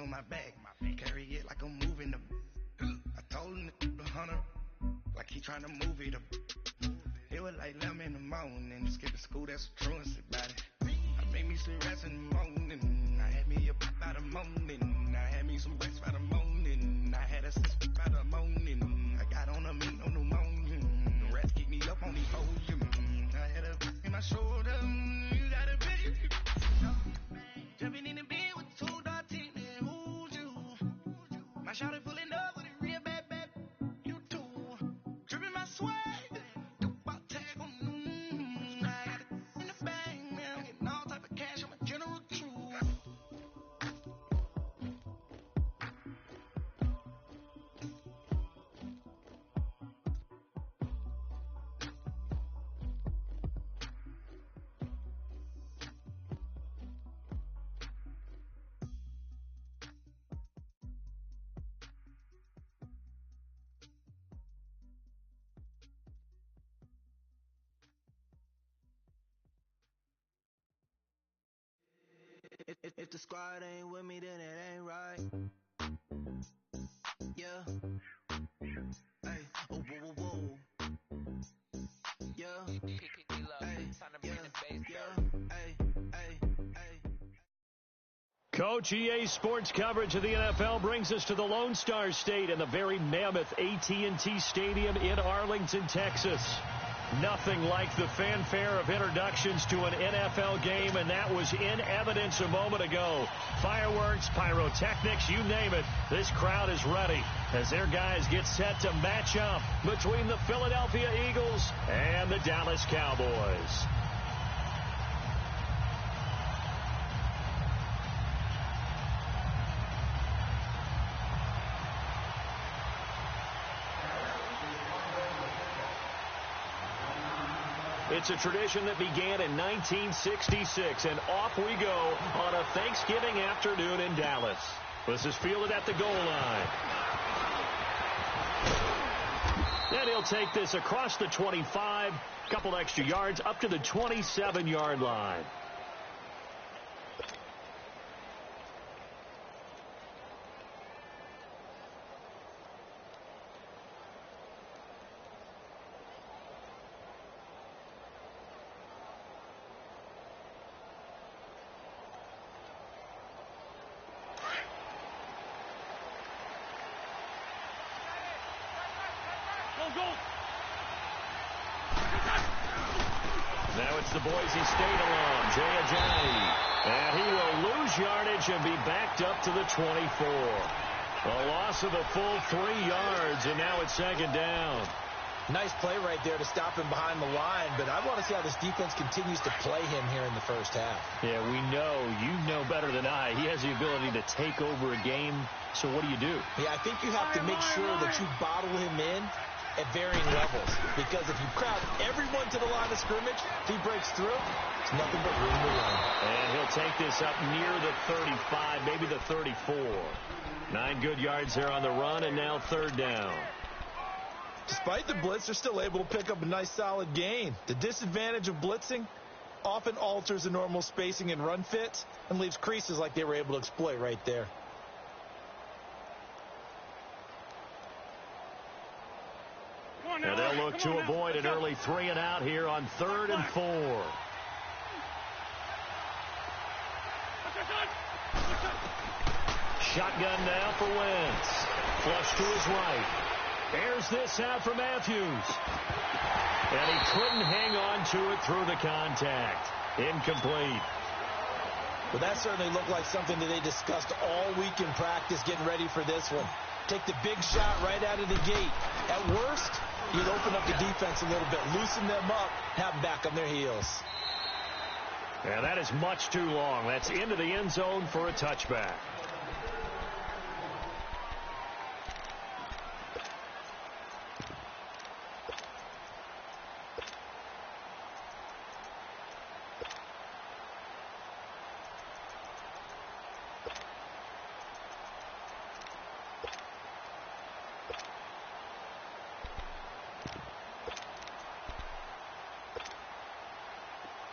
on my back. Carry it like I'm moving the. I told him the hunter, like he trying to move it up. It was like 11 in the morning. Skipping school, that's a truancy about it. I made me some rest in the morning. I had me a pop out of morning. I had me some breakfast by the morning. I had a sister by the morning. I got on a meat on the morning. The rats keep me up on the podium. I had a in my shoulder. You got a video. Jumping in the bed with 2 dark teeth. Who's you? My shawty pulling up with a real bad. You too. Dripping my swag. If the squad ain't with me, then it ain't right. Yeah. Hey, oh, whoa, whoa, whoa. Yeah. Hey, yeah. Hey. Coach, EA Sports coverage of the NFL brings us to the Lone Star State and the very mammoth AT&T Stadium in Arlington, Texas. Nothing like the fanfare of introductions to an NFL game, and that was in evidence a moment ago. Fireworks, pyrotechnics, you name it. This crowd is ready as their guys get set to match up between the Philadelphia Eagles and the Dallas Cowboys. It's a tradition that began in 1966, and off we go on a Thanksgiving afternoon in Dallas. This is fielded at the goal line. And he'll take this across the 25, couple extra yards, up to the 27-yard line. Now it's the Boise State alum, Jay Ajayi. And he will lose yardage and be backed up to the 24. A loss of a full 3 yards, and now it's second down. Nice play right there to stop him behind the line, but I want to see how this defense continues to play him here in the first half. Yeah, we know. You know better than I. He has the ability to take over a game, so what do? Yeah, I think you have to make sure that you bottle him in at varying levels, because if you crowd everyone to the line of scrimmage, if he breaks through, it's nothing but room to run. And he'll take this up near the 35, maybe the 34. 9 good yards there on the run, and now third down. Despite the blitz, they're still able to pick up a nice solid gain. The disadvantage of blitzing often alters the normal spacing and run fits and leaves creases like they were able to exploit right there. And they'll look to avoid an early 3 and out here on 3rd and 4. Shotgun now for Wentz. Flush to his right. Airs this out for Matthews. And he couldn't hang on to it through the contact. Incomplete. Well, that certainly looked like something that they discussed all week in practice getting ready for this one. Take the big shot right out of the gate. At worst, you'd open up the defense a little bit, loosen them up, have them back on their heels. Yeah, that is much too long. That's into the end zone for a touchback.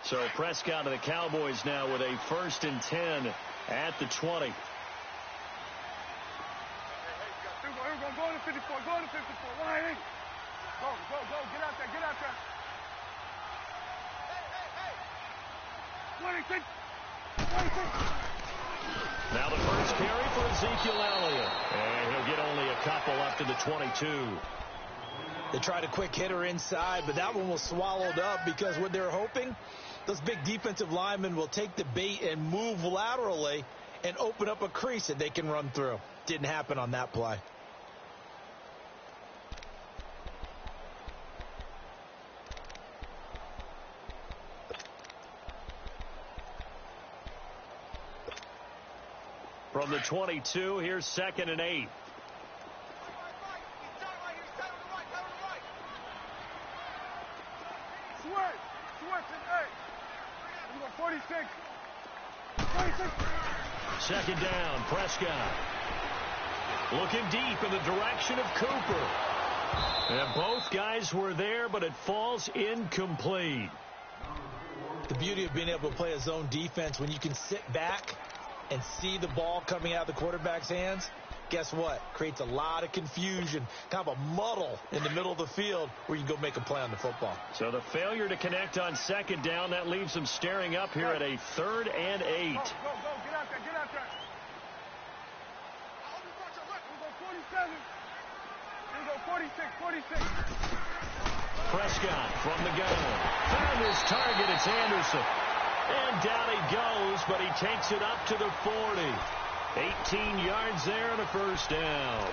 So Prescott of the Cowboys now with a 1st and 10 at the 20. Get out there. 26. Now the first carry for Ezekiel Elliott. And he'll get only a couple up to the 22. They tried a quick hitter inside, but that one was swallowed up because what they're hoping, those big defensive linemen will take the bait and move laterally and open up a crease that they can run through. Didn't happen on that play. From the 22, here's 2nd and 8. You got 46. 2nd down, Prescott. Looking deep in the direction of Cooper. And both guys were there, but it falls incomplete. The beauty of being able to play a zone defense when you can sit back and see the ball coming out of the quarterback's hands, guess what? Creates a lot of confusion, kind of a muddle in the middle of the field where you can go make a play on the football. So the failure to connect on 2nd down, that leaves them staring up here at a 3rd and 8. Go. Get out there. We go 47. We go 46. Prescott from the gun. Found his target. It's Anderson. And down he goes, but he takes it up to the 40. 18 yards there and a 1st down.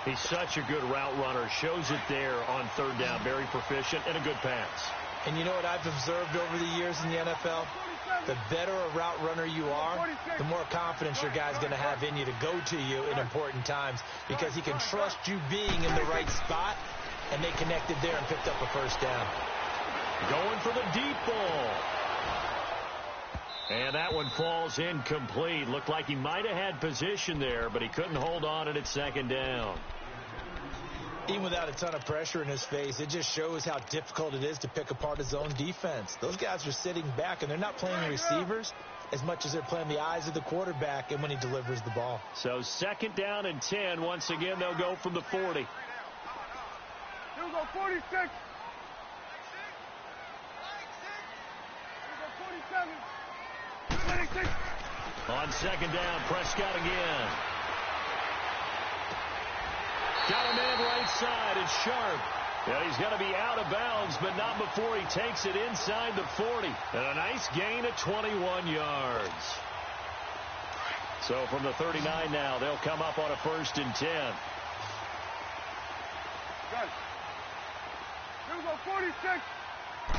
He's such a good route runner. Shows it there on 3rd down. Very proficient and a good pass. And you know what I've observed over the years in the NFL? The better a route runner you are, the more confidence your guy's going to have in you to go to you in important times because he can trust you being in the right spot, and they connected there and picked up a 1st down. Going for the deep ball. And that one falls incomplete. Looked like he might have had position there, but he couldn't hold on it at 2nd down. Even without a ton of pressure in his face, it just shows how difficult it is to pick apart his own defense. Those guys are sitting back, and they're not playing receivers as much as they're playing the eyes of the quarterback and when he delivers the ball. So 2nd down and 10. Once again, they'll go from the 40. Here we go 46. Here we go 47. 26. On 2nd down, Prescott again. Got a man right side. It's Sharp. Yeah, he's got to be out of bounds, but not before he takes it inside the 40. And a nice gain of 21 yards. So from the 39 now, they'll come up on a 1st and 10. Good. Here we go 46.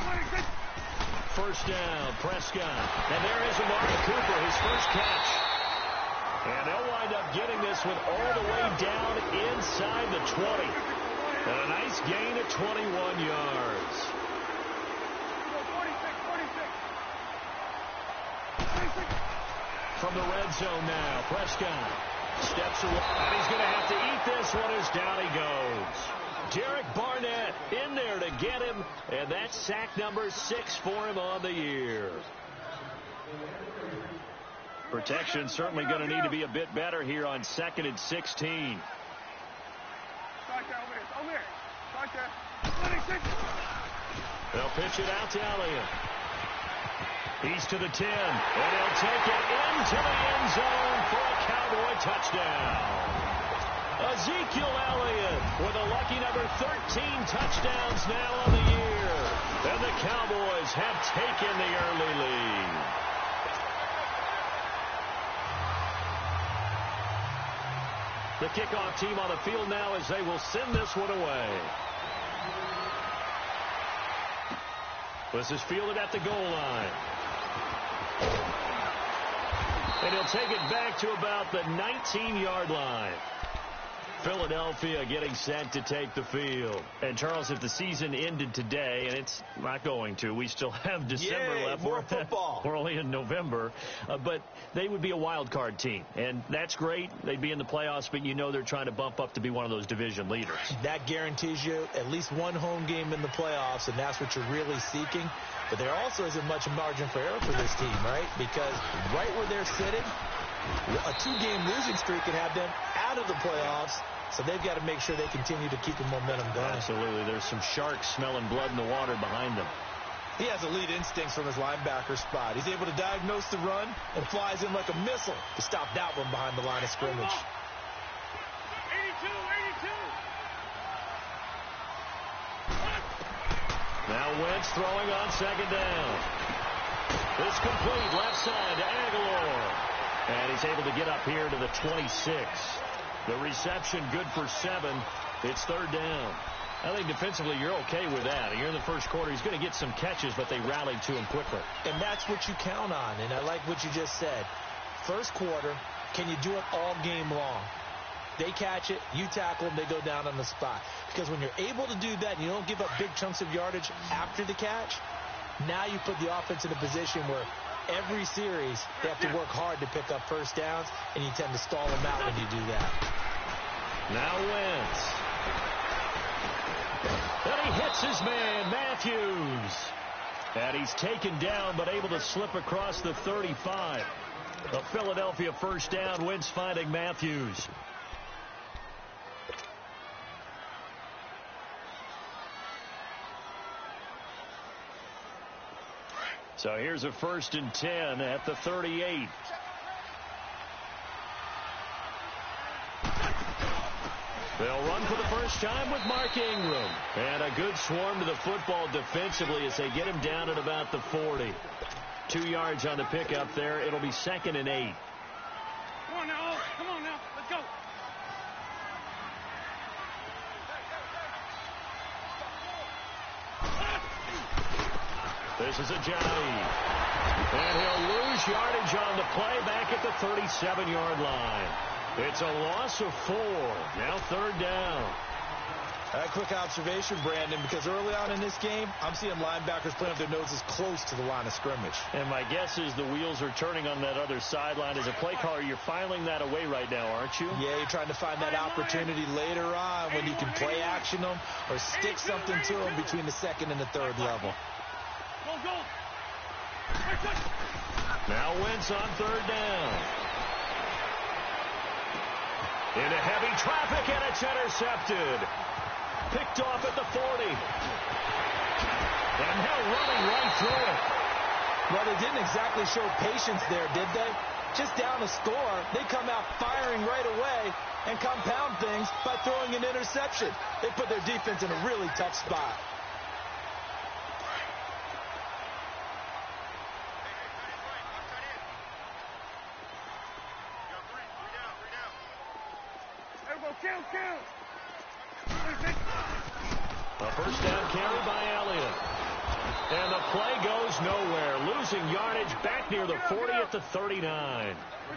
26. 1st down, Prescott. And there is Amari Cooper, his first catch. And they'll wind up getting this one all the way down inside the 20. And a nice gain of 21 yards. 46. From the red zone now, Prescott steps away. And he's going to have to eat this one as down he goes. Derek Barnett in there to get him, and that's sack number 6 for him on the year. Protection certainly going to need to be a bit better here on 2nd and 16. They'll pitch it out to Elliott. He's to the 10, and he'll take it into the end zone for a Cowboy touchdown. Ezekiel Elliott with a lucky number 13 touchdowns now on the year. And the Cowboys have taken the early lead. The kickoff team on the field now as they will send this one away. This is fielded at the goal line. And he'll take it back to about the 19-yard line. Philadelphia getting set to take the field. And, Charles, if the season ended today, and it's not going to, we still have December left. More football. We're only in November. But they would be a wild card team. And that's great. They'd be in the playoffs, but you know they're trying to bump up to be one of those division leaders. That guarantees you at least one home game in the playoffs, and that's what you're really seeking. But there also isn't much margin for error for this team, right? Because right where they're sitting, a 2-game losing streak could have them out of the playoffs So they've got to make sure they continue to keep the momentum going. Absolutely. There's some sharks smelling blood in the water behind them. He has elite instincts from his linebacker spot. He's able to diagnose the run and flies in like a missile to stop that one behind the line of scrimmage. 82. Now Wentz throwing on second down. It's complete left side to Aguilar. And he's able to get up here to the 26. The reception good for 7. It's third down. I think defensively you're okay with that. You're in the first quarter. He's going to get some catches, but they rallied to him quickly. And that's what you count on. And I like what you just said. First quarter, can you do it all game long? They catch it, you tackle them, they go down on the spot. Because when you're able to do that and you don't give up big chunks of yardage after the catch, now you put the offense in a position where every series they have to work hard to pick up first downs, and you tend to stall them out when you do that. Now Wentz. And he hits his man, Matthews. And he's taken down but able to slip across the 35. A Philadelphia first down. Wentz finding Matthews. So here's a 1st and 10 at the 38. They'll run for the first time with Mark Ingram. And a good swarm to the football defensively as they get him down at about the 40. 2 yards on the pickup there. It'll be 2nd and 8. Come on now. Come on now. Let's go. This is a jive. And he'll lose yardage on the play back at the 37-yard line. It's a loss of 4. Now 3rd down. A quick observation, Brandon, because early on in this game, I'm seeing linebackers putting up their noses close to the line of scrimmage. And my guess is the wheels are turning on that other sideline. As a play caller, you're filing that away right now, aren't you? Yeah, you're trying to find that opportunity later on when you can play action them or stick something to them between the 2nd and the 3rd level. Go. Now Wentz on 3rd down. Into heavy traffic, and it's intercepted. Picked off at the 40. And now running right through it. Well, they didn't exactly show patience there, did they? Just down a score, they come out firing right away and compound things by throwing an interception. They put their defense in a really tough spot. Kill. A first down carry by Elliott. And the play goes nowhere. Losing yardage back near the 40 at the 39.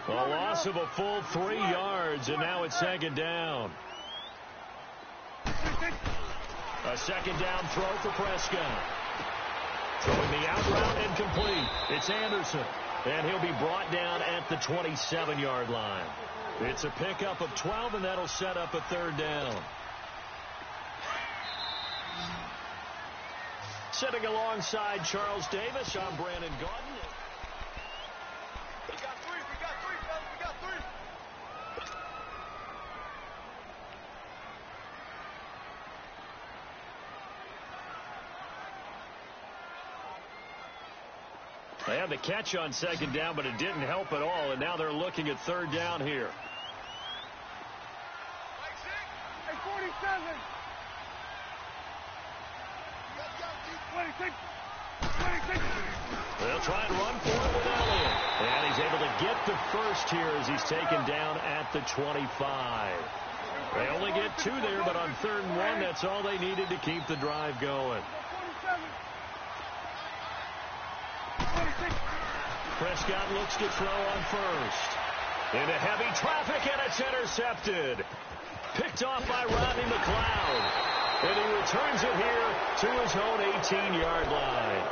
A loss of a full 3 yards, and now it's 2nd down. A 2nd down throw for Prescott. Throwing the out route incomplete. It's Anderson. And he'll be brought down at the 27-yard line. It's a pickup of 12, and that'll set up a 3rd down. Sitting alongside Charles Davis, I'm Brandon Gaudin. We got 3, fellas. We got 3. They had the catch on 2nd down, but it didn't help at all, and now they're looking at 3rd down here. Hey, 47. 26. They'll try and run for it with Elliott. And he's able to get the first here as he's taken down at the 25. They only get 2 there, but on 3rd and 1, that's all they needed to keep the drive going. 47. Prescott looks to throw on 1st. Into heavy traffic, and it's intercepted. Picked off by Rodney McLeod. And he returns it here to his own 18-yard line.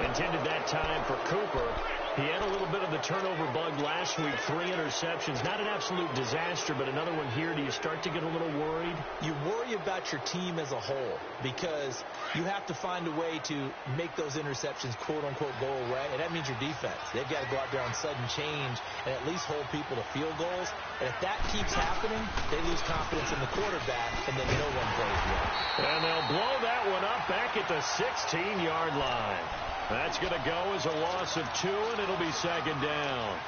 Intended that time for Cooper. He had a little bit of the turnover bug last week, 3 interceptions. Not an absolute disaster, but another one here. Do you start to get a little worried? You worry about your team as a whole because you have to find a way to make those interceptions, quote-unquote, go away, and that means your defense. They've got to go out there on sudden change and at least hold people to field goals. And if that keeps happening, they lose confidence in the quarterback, and then no one plays well. And they'll blow that one up back at the 16-yard line. That's going to go as a loss of 2, and it'll be second down.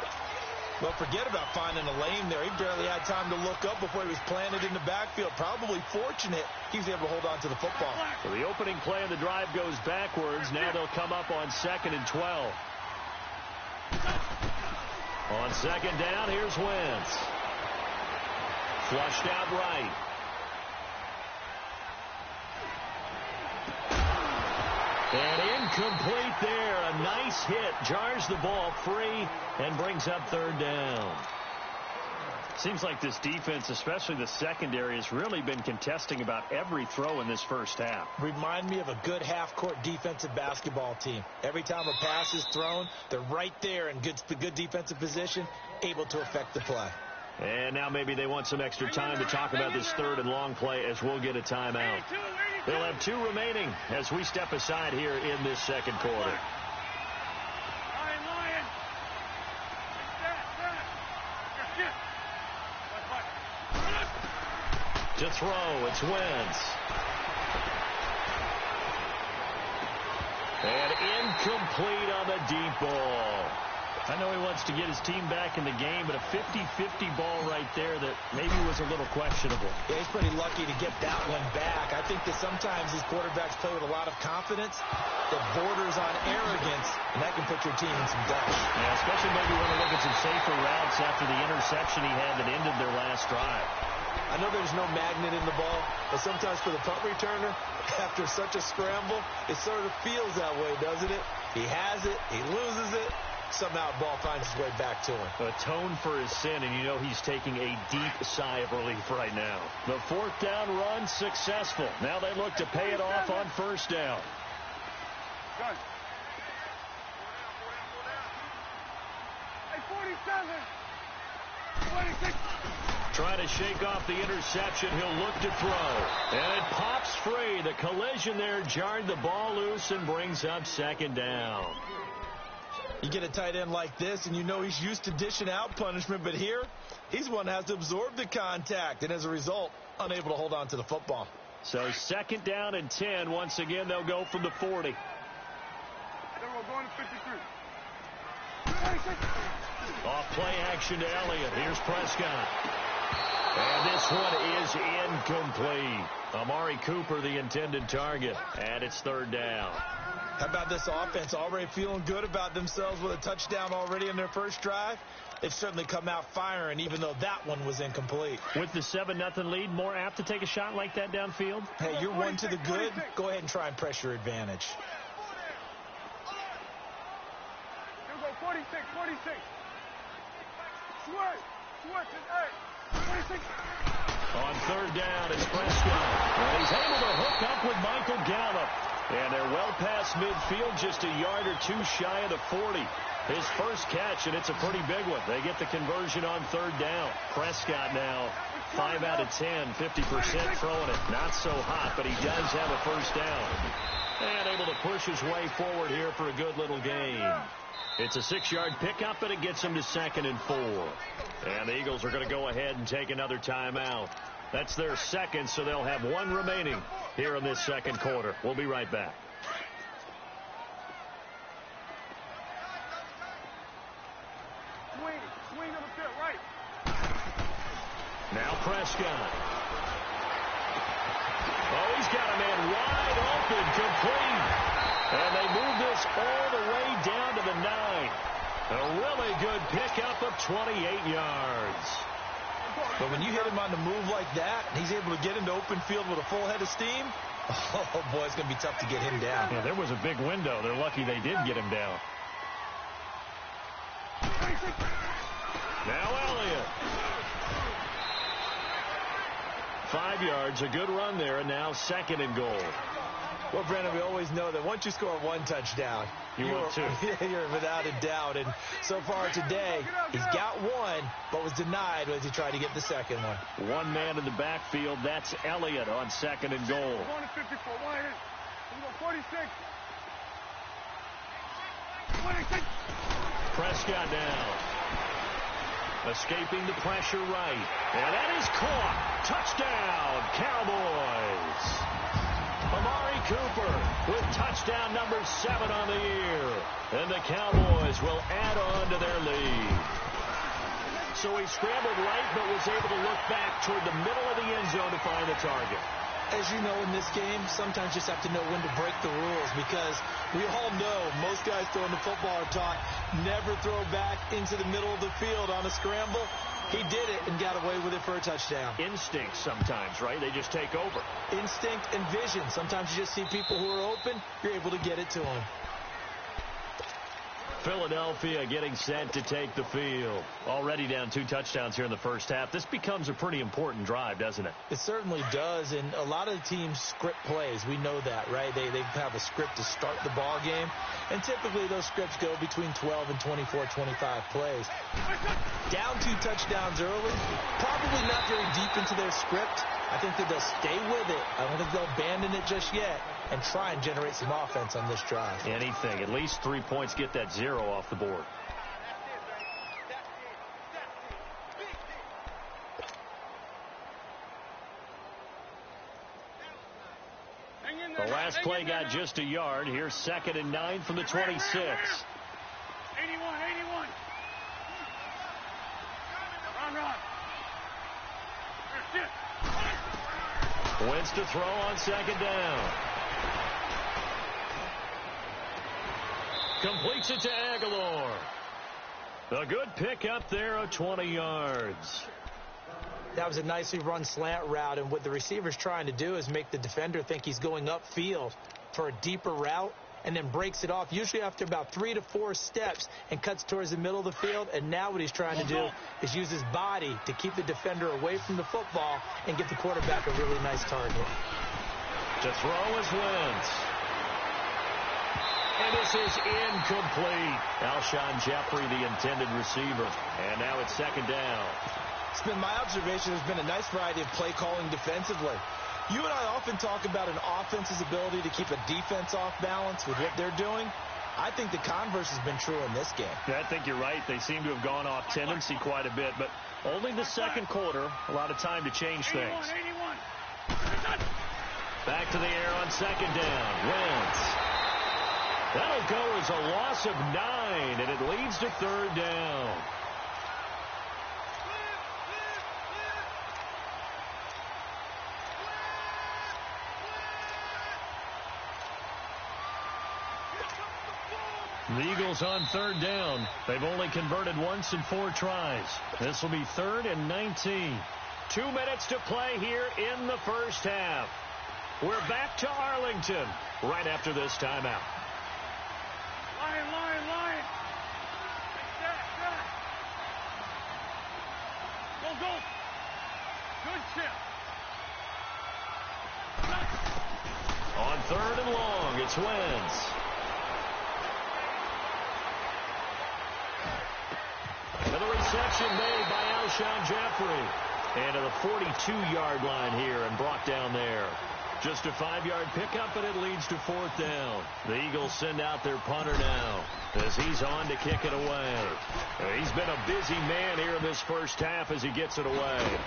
Well, forget about finding a lane there. He barely had time to look up before he was planted in the backfield. Probably fortunate he was able to hold on to the football. So the opening play of the drive goes backwards. Now they'll come up on 2nd and 12. On second down, here's Wentz. Flushed out right. And incomplete there. A nice hit. Jars the ball free and brings up 3rd down. Seems like this defense, especially the secondary, has really been contesting about every throw in this first half. Remind me of a good half-court defensive basketball team. Every time a pass is thrown, they're right there in good defensive position, able to affect the play. And now maybe they want some extra time to talk about this 3rd and long play as we'll get a timeout. They'll have 2 remaining as we step aside here in this second quarter. To throw, it's Wentz. And incomplete on the deep ball. I know he wants to get his team back in the game, but a 50-50 ball right there that maybe was a little questionable. Yeah, he's pretty lucky to get that one back. I think that sometimes these quarterbacks play with a lot of confidence that borders on arrogance, and that can put your team in some doubt. Yeah, especially maybe when you look at some safer routes after the interception he had that ended their last drive. I know there's no magnet in the ball, but sometimes for the punt returner, after such a scramble, it sort of feels that way, doesn't it? He has it, he loses it. Somehow the ball finds its way back to him. Atone for his sin, and you know he's taking a deep sigh of relief right now. The 4th down run successful. Now they look to pay it off on 1st down. Hey, 47. 26. Trying to shake off the interception. He'll look to throw. And it pops free. The collision there jarred the ball loose and brings up 2nd down. You get a tight end like this, and you know he's used to dishing out punishment, but here, he's one that has to absorb the contact, and as a result, unable to hold on to the football. So 2nd down and 10. Once again, they'll go from the 40. Then we're going to 53. Off play action to Elliott. Here's Prescott. And this one is incomplete. Amari Cooper, the intended target, and it's 3rd down. How about this offense already feeling good about themselves with a touchdown already in their first drive? They've certainly come out firing, even though that one was incomplete. With the 7-0 lead, more apt to take a shot like that downfield? Hey, you're 1 to the good. Go ahead and try and press your advantage. Here we go, 46, 46. Switch, 46. On 3rd down, it's Prescott. Well, he's able to hook up with Michael Gallup. And they're well past midfield, just a yard or 2 shy of the 40. His first catch, and it's a pretty big one. They get the conversion on 3rd down. Prescott now 5 out of 10, 50% throwing it. Not so hot, but he does have a first down. And able to push his way forward here for a good little gain. It's a 6-yard pickup, and it gets him to 2nd and 4. And the Eagles are going to go ahead and take another timeout. That's their 2nd, so they'll have 1 remaining here in this 2nd quarter. We'll be right back. Swing on the field, right. Now Prescott. Oh, he's got a man wide open, complete. And they move this all the way down to the 9. A really good pickup of 28 yards. But when you hit him on the move like that, and he's able to get into open field with a full head of steam, oh, boy, it's going to be tough to get him down. Yeah, there was a big window. They're lucky they did get him down. Now Elliott. 5 yards, a good run there, and now 2nd and goal. Well, Brandon, we always know that once you score one touchdown, you're without a doubt. And so far today, he's got one, but was denied as he tried to get the second one. One man in the backfield. That's Elliott on 2nd and goal. Going to 54. Why is? We go 46. 26. Prescott down. Escaping the pressure right. And that is caught. Touchdown, Cowboys. Amari Cooper with touchdown number 7 on the year. And the Cowboys will add on to their lead. So he scrambled right, but was able to look back toward the middle of the end zone to find the target. As you know, in this game, sometimes you just have to know when to break the rules, because we all know most guys throwing the football are taught never throw back into the middle of the field on a scramble. He did it and got away with it for a touchdown. Instinct sometimes, right? They just take over. Instinct and vision. Sometimes you just see people who are open, you're able to get it to them. Philadelphia getting set to take the field. Already down 2 touchdowns here in the first half. This becomes a pretty important drive, doesn't it? It certainly does, and a lot of the teams script plays. We know that, right? They have a script to start the ball game, and typically those scripts go between 12 and 24, 25 plays. Down 2 touchdowns early, probably not very deep into their script. I think that they'll stay with it. I don't think they'll abandon it just yet and try and generate some offense on this drive. Anything. At least 3 points, get that 0 off the board. The last play got just a yard. Here's 2nd and 9 from the 26. 81. Run. Wentz to throw on 2nd down. Completes it to Aguilar. A good pick up there of 20 yards. That was a nicely run slant route, and what the receiver's trying to do is make the defender think he's going upfield for a deeper route, and then breaks it off, usually after about 3 to 4 steps, and cuts towards the middle of the field. And now what he's trying to do is use his body to keep the defender away from the football and give the quarterback a really nice target. To throw is Wentz. And this is incomplete. Alshon Jeffrey, the intended receiver. And now it's 2nd down. It's been my observation there's been a nice variety of play calling defensively. You and I often talk about an offense's ability to keep a defense off balance with what they're doing. I think the converse has been true in this game. Yeah, I think you're right. They seem to have gone off tendency quite a bit, but only the 2nd quarter, a lot of time to change things. 81. Back to the air on 2nd down. Wentz. That'll go as a loss of 9, and it leads to 3rd down. The Eagles on 3rd down. They've only converted once in 4 tries. This will be 3rd and 19. 2 minutes to play here in the first half. We're back to Arlington right after this timeout. Lion. Go. Good shit. On 3rd and long, it's Wentz. And the reception made by Alshon Jeffrey. And to the 42-yard line here and brought down there. Just a 5-yard pickup, and it leads to 4th down. The Eagles send out their punter now as he's on to kick it away. He's been a busy man here in this first half as he gets it away.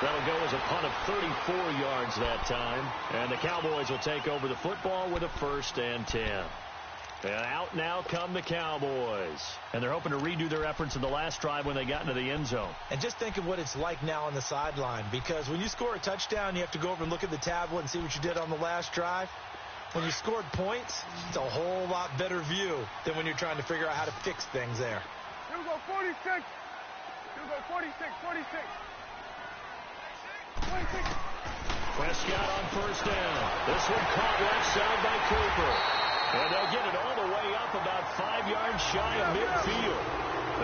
That'll go as a punt of 34 yards that time. And the Cowboys will take over the football with a 1st and 10. And out now come the Cowboys. And they're hoping to redo their efforts in the last drive when they got into the end zone. And just think of what it's like now on the sideline, because when you score a touchdown, you have to go over and look at the tablet and see what you did on the last drive. When you scored points, it's a whole lot better view than when you're trying to figure out how to fix things there. Here we go, 46. Here we go, 46. Prescott on 1st down. This one caught left side by Cooper. And they'll get it all the way up about 5 yards shy of midfield.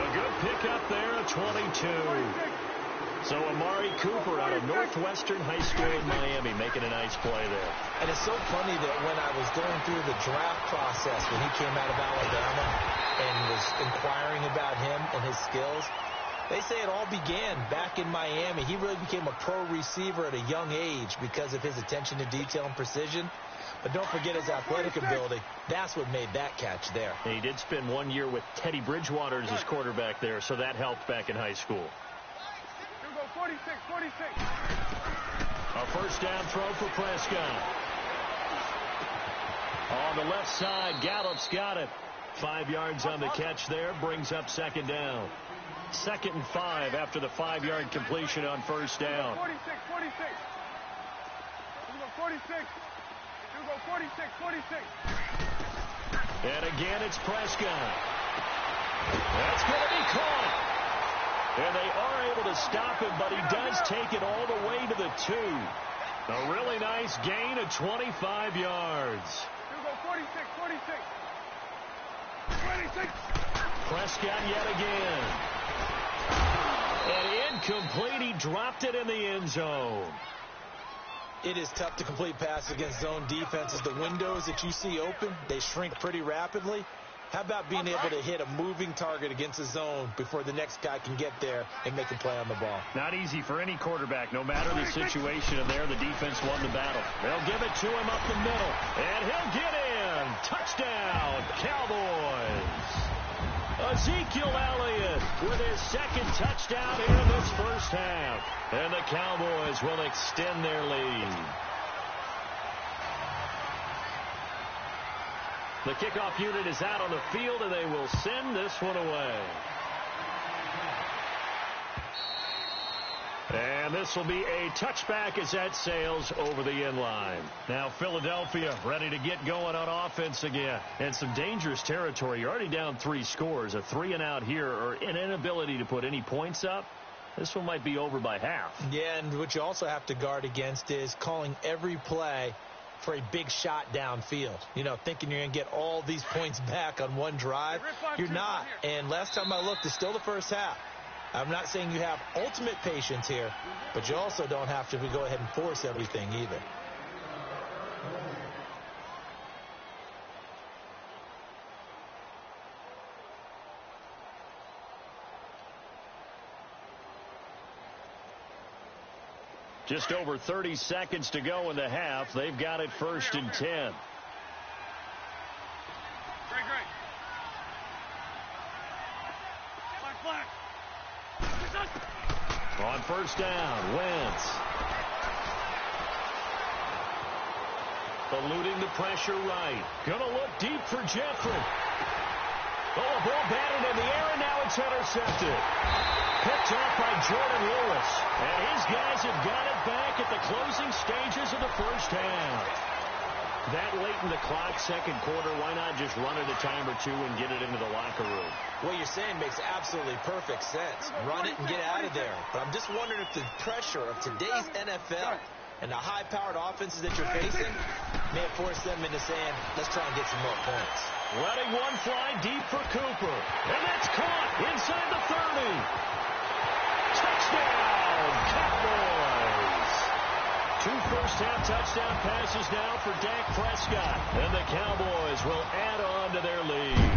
A good pickup there at 22. So Amari Cooper out of Northwestern High School in Miami making a nice play there. And it's so funny that when I was going through the draft process when he came out of Alabama and was inquiring about him and his skills, they say it all began back in Miami. He really became a pro receiver at a young age because of his attention to detail and precision. But don't forget his athletic ability. That's what made that catch there. And he did spend 1 year with Teddy Bridgewater as his quarterback there, so that helped back in high school. 46, 46. A first down throw for Prescott. On the left side, Gallup's got it. 5 yards on the catch there, brings up second down. 2nd and 5 after the 5-yard completion on first down. 46, 46. 46. 46, 46. And again, it's Prescott. That's going to be caught. And they are able to stop him, but he does take it all the way to the 2. A really nice gain of 25 yards. 46, 46. 26. Prescott yet again. And incomplete. He dropped it in the end zone. It is tough to complete passes against zone defenses. The windows that you see open, they shrink pretty rapidly. How about being able to hit a moving target against a zone before the next guy can get there and make a play on the ball? Not easy for any quarterback, no matter the situation. And there, the defense won the battle. They'll give it to him up the middle. And he'll get in. Touchdown, Cowboys. Ezekiel Elliott with his 2nd touchdown here in this first half. And the Cowboys will extend their lead. The kickoff unit is out on the field, and they will send this one away. And this will be a touchback as that sails over the end line. Now Philadelphia ready to get going on offense again. And some dangerous territory. You're already down 3 scores. A 3-and-out here or an inability to put any points up. This one might be over by half. Yeah, and what you also have to guard against is calling every play for a big shot downfield. You know, thinking you're going to get all these points back on one drive. You're not. And last time I looked, it's still the first half. I'm not saying you have ultimate patience here, but you also don't have to go ahead and force everything either. Just over 30 seconds to go in the half. They've got it 1st and 10. Great. Flag. On first down, Wentz. Eluding the pressure right. Gonna look deep for Jeffrey. Oh, a ball batted in the air, and now it's intercepted. Picked off by Jordan Lewis. And his guys have got it back at the closing stages of the first half. That late in the clock, second quarter, why not just run it a time or two and get it into the locker room? What you're saying makes absolutely perfect sense. Run it and get out of there. But I'm just wondering if the pressure of today's NFL and the high-powered offenses that you're facing may have forced them into saying, let's try and get some more points. Letting one fly deep for Cooper. And that's caught inside the 30. Touchdown, Cowboys. 2 first-half touchdown passes now for Dak Prescott. And the Cowboys will add on to their lead.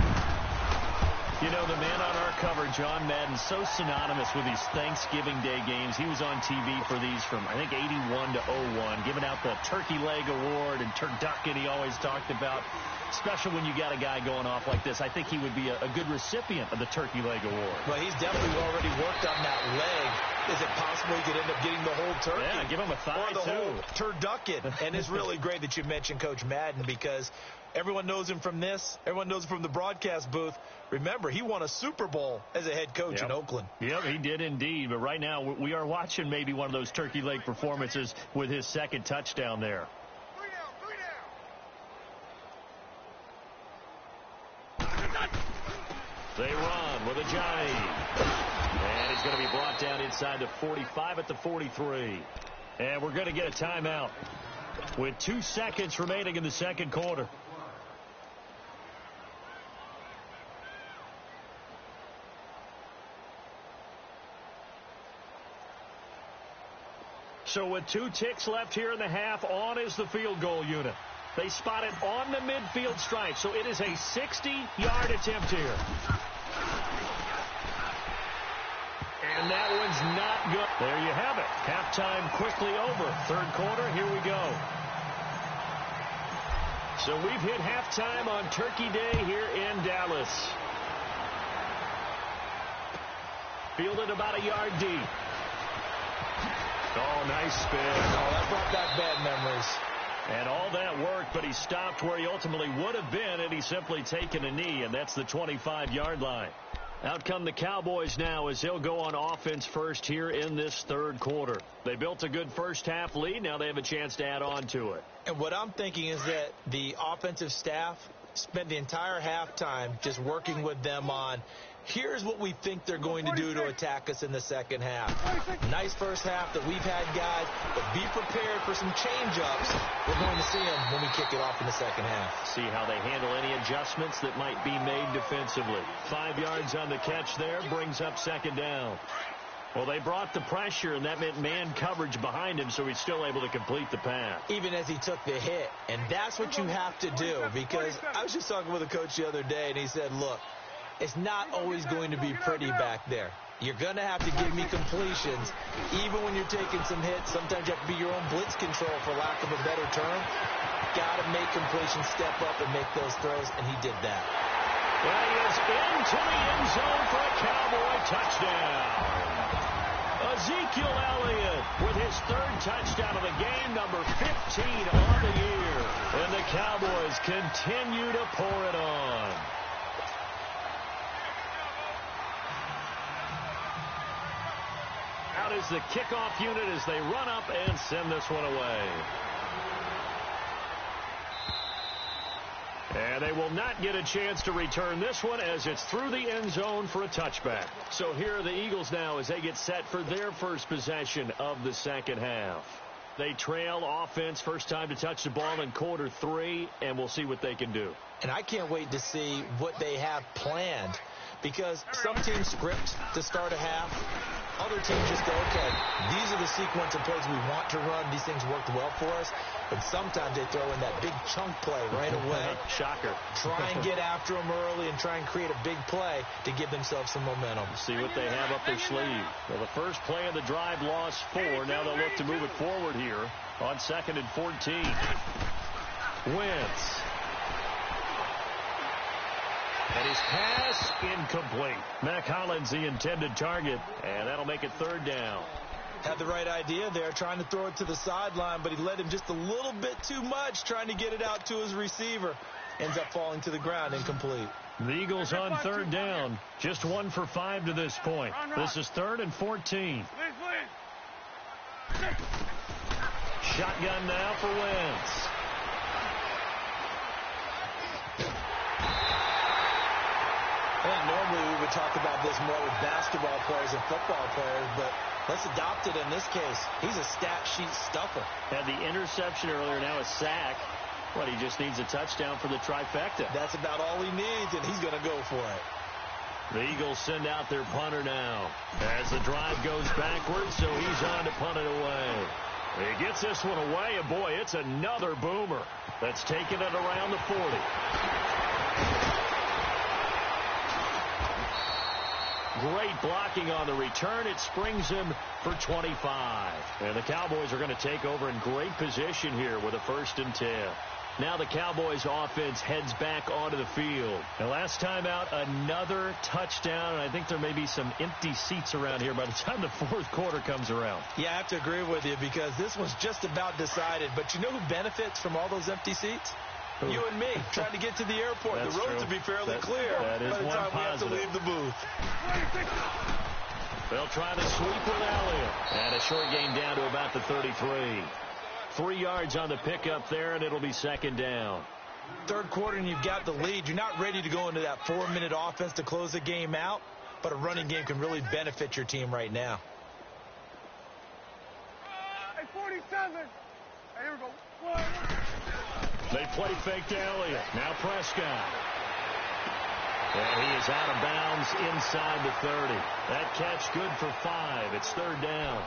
You know, the man on our cover, John Madden, so synonymous with these Thanksgiving Day games. He was on TV for these from, I think, 81 to 01, giving out the Turkey Leg Award and turducken he always talked about. Special when you got a guy going off like this. I think he would be a good recipient of the Turkey Leg Award. Well, he's definitely already worked on that leg. Is it possible he could end up getting the whole turkey? Yeah, give him a thigh, or the too. whole turducken. And it's really great that you mentioned Coach Madden because everyone knows him from this. Everyone knows him from the broadcast booth. Remember, he won a Super Bowl as a head coach in Oakland. Yep, he did indeed. But right now, we are watching maybe one of those turkey leg performances with his 2nd touchdown there. They run with a Johnny. And he's going to be brought down inside the 45 at the 43. And we're going to get a timeout with 2 seconds remaining in the second quarter. So with 2 ticks left here in the half, on is the field goal unit. They spot it on the midfield stripe, so it is a 60-yard attempt here. And that one's not good. There you have it. Halftime quickly over. Third quarter, here we go. So we've hit halftime on Turkey Day here in Dallas. Fielded about a yard deep. Oh, nice spin. Oh, that brought back bad memories. And all that worked, but he stopped where he ultimately would have been, and he's simply taken a knee, and that's the 25-yard line. Out come the Cowboys now as they'll go on offense first here in this third quarter. They built a good first-half lead. Now they have a chance to add on to it. And what I'm thinking is that the offensive staff spent the entire halftime just working with them on, here's what we think they're going to do to attack us in the second half. Nice first half that we've had, guys, but be prepared for some change-ups. We're going to see them when we kick it off in the second half. See how they handle any adjustments that might be made defensively. 5 yards on the catch there, brings up second down. Well, they brought the pressure, and that meant man coverage behind him, so he's still able to complete the pass. Even as he took the hit, and that's what you have to do, because I was just talking with a coach the other day, and he said, look, it's not always going to be pretty back there. You're going to have to give me completions. Even when you're taking some hits, sometimes you have to be your own blitz control, for lack of a better term. Got to make completions, step up, and make those throws, and he did that. Well, he is into the end zone for a Cowboy touchdown. Ezekiel Elliott with his third touchdown of the game, number 15 on the year. And the Cowboys continue to pour it on. Out is the kickoff unit as they run up and send this one away. And they will not get a chance to return this one as it's through the end zone for a touchback. So here are the Eagles now as they get set for their first possession of the second half. They trail offense, first time to touch the ball in quarter 3, and we'll see what they can do. And I can't wait to see what they have planned, because some teams script to start a half. Other teams just go, okay, these are the sequence of plays we want to run. These things worked well for us. But sometimes they throw in that big chunk play right away. Shocker. Try and get after them early and try and create a big play to give themselves some momentum. See what they have up their sleeve. Well, the first play of the drive lost 4. Now they'll look to move it forward here on 2nd and 14. Wentz. And his pass incomplete. Mac Hollins the intended target, and that'll make it 3rd down. Had the right idea there, trying to throw it to the sideline, but he led him just a little bit too much, trying to get it out to his receiver. Ends up falling to the ground, incomplete. The Eagles on 3rd down, just 1 for 5 to this point. This is 3rd and 14. Shotgun now for Wentz. And normally we would talk about this more with basketball players and football players, but let's adopt it in this case. He's a stat sheet stuffer. Had the interception earlier, now a sack. What, he just needs a touchdown for the trifecta. That's about all he needs, and he's going to go for it. The Eagles send out their punter now as the drive goes backwards, so he's on to punt it away. He gets this one away, and boy, it's another boomer that's taking it around the 40. Great blocking on the return. It springs him for 25. And the Cowboys are going to take over in great position here with a 1st and 10. Now the Cowboys offense heads back onto the field. And last time out, another touchdown. And I think there may be some empty seats around here by the time the 4th quarter comes around. Yeah, I have to agree with you because this one's just about decided. But you know who benefits from all those empty seats? You and me, trying to get to the airport. That's the roads true. will be fairly clear that is by the one time we have to positive. leave the booth. They'll try to sweep with Elliott. And a short gain down to about the 33. 3 yards on the pickup there, and it'll be 2nd down. 3rd quarter, and you've got the lead. You're not ready to go into that 4-minute offense to close the game out, but a running game can really benefit your team right now. 47. Here we go. They play fake to Elliott. Now Prescott. And he is out of bounds inside the 30. That catch good for 5. It's 3rd down.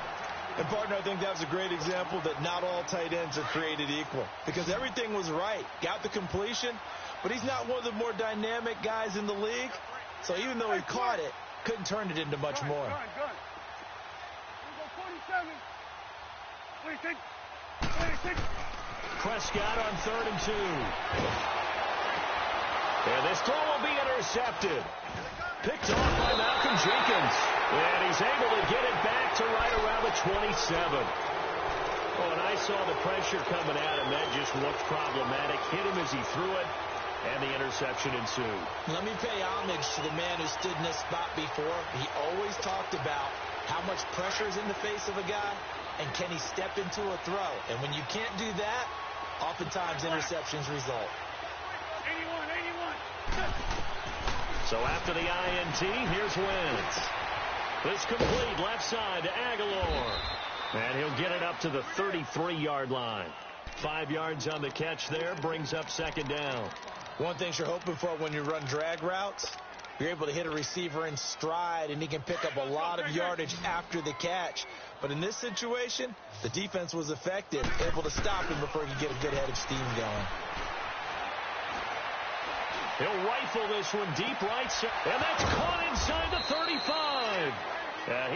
And, partner, I think that was a great example that not all tight ends are created equal, because everything was right. Got the completion, but he's not one of the more dynamic guys in the league. So even though he caught it, couldn't turn it into much more. Good. We go 47. 26. Prescott on 3rd and 2. And this throw will be intercepted. Picked off by Malcolm Jenkins. And he's able to get it back to right around the 27. Oh, and I saw the pressure coming at him. That just looked problematic. Hit him as he threw it, and the interception ensued. Let me pay homage to the man who stood in this spot before. He always talked about how much pressure is in the face of a guy, and can he step into a throw. And when you can't do that, oftentimes interceptions result. 81. So after the INT, here's Wentz. This complete left side to Aguilar. And he'll get it up to the 33-yard line. 5 yards on the catch there, brings up 2nd down. One thing you're hoping for when you run drag routes, you're able to hit a receiver in stride, and he can pick up a lot of yardage after the catch. But in this situation, the defense was effective, able to stop him before he could get a good head of steam going. He'll rifle this one deep right side, and that's caught inside the 35.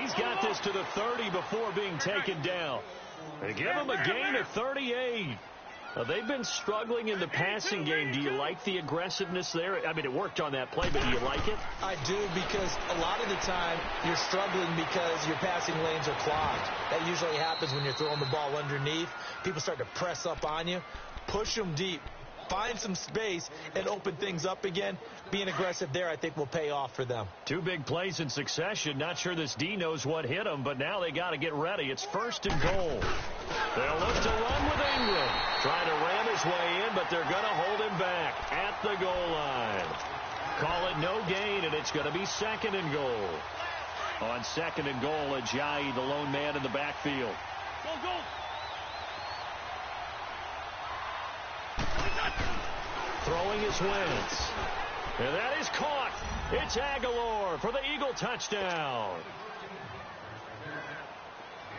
He's got this to the 30 before being taken down. They give him a gain of 38. They've been struggling in the passing game. Do you like the aggressiveness there? I mean, it worked on that play, but do you like it? I do, because a lot of the time you're struggling because your passing lanes are clogged. That usually happens when you're throwing the ball underneath. People start to press up on you. Push them deep. Find some space and open things up again. Being aggressive there, I think, will pay off for them. 2 big plays in succession. Not sure this D knows what hit him, but now they got to get ready. It's 1st and goal. They'll look to run with Ingram. Trying to ram his way in, but they're going to hold him back at the goal line. Call it no gain, and it's going to be 2nd and goal. On 2nd and goal, Ajayi, the lone man in the backfield. Go. Throwing his Wentz. And that is caught. It's Aguilar for the Eagle touchdown.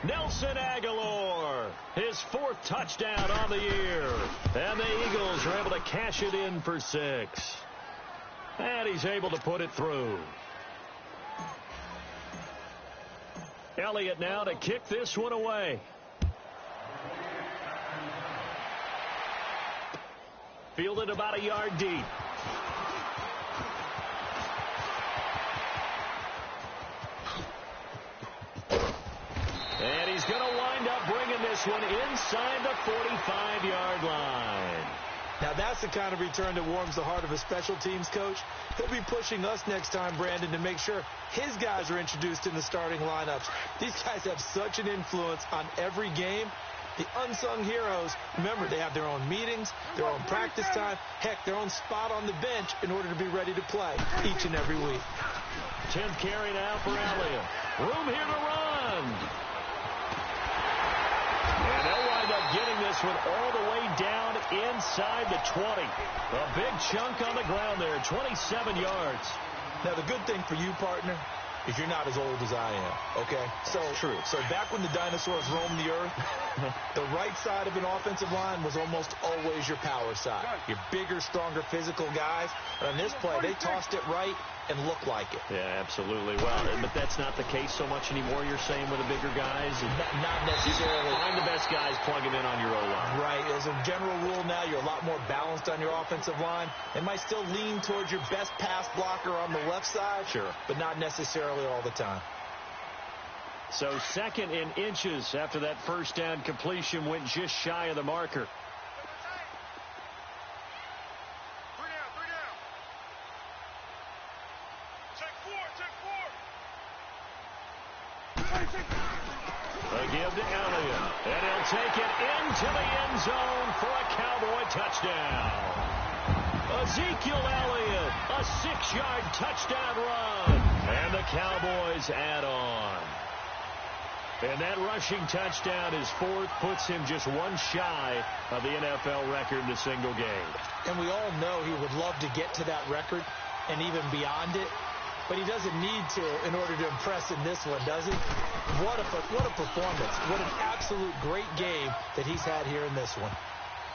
Nelson Aguilar, his 4th touchdown on the year. And the Eagles are able to cash it in for 6. And he's able to put it through. Elliott now to kick this one away. Fielded about a yard deep. And he's going to wind up bringing this one inside the 45-yard line. Now, that's the kind of return that warms the heart of a special teams coach. He'll be pushing us next time, Brandon, to make sure his guys are introduced in the starting lineups. These guys have such an influence on every game. The unsung heroes, remember, they have their own meetings, their own practice time, heck, their own spot on the bench in order to be ready to play each and every week. 10th carry now for Elliott. Room here to run. And they'll wind up getting this one all the way down inside the 20. A big chunk on the ground there, 27 yards. Now, the good thing for you, partner, is you're not as old as I am, okay? So true. So back when the dinosaurs roamed the earth, the right side of an offensive line was almost always your power side. Your bigger, stronger, physical guys. But on this play, they tossed it right and looked like it. Yeah, absolutely. Well, but that's not the case so much anymore, you're saying, with the bigger guys? Not necessarily. Find the best guys, plug them in on your O-line. Right. As a general rule now, you're a lot more balanced on your offensive line. They might still lean towards your best pass blocker on the left side. Sure. But not necessarily all the time. So 2nd in inches after that 1st down completion, went just shy of the marker. A give to Elliott, and he'll take it into the end zone for a Cowboy touchdown. Ezekiel Elliott, a 6-yard touchdown run, and the Cowboys add on. And that rushing touchdown, his 4th, puts him just one shy of the NFL record in a single game. And we all know he would love to get to that record and even beyond it. but he doesn't need to in order to impress in this one, does he? What a performance. What an absolute great game that he's had here in this one.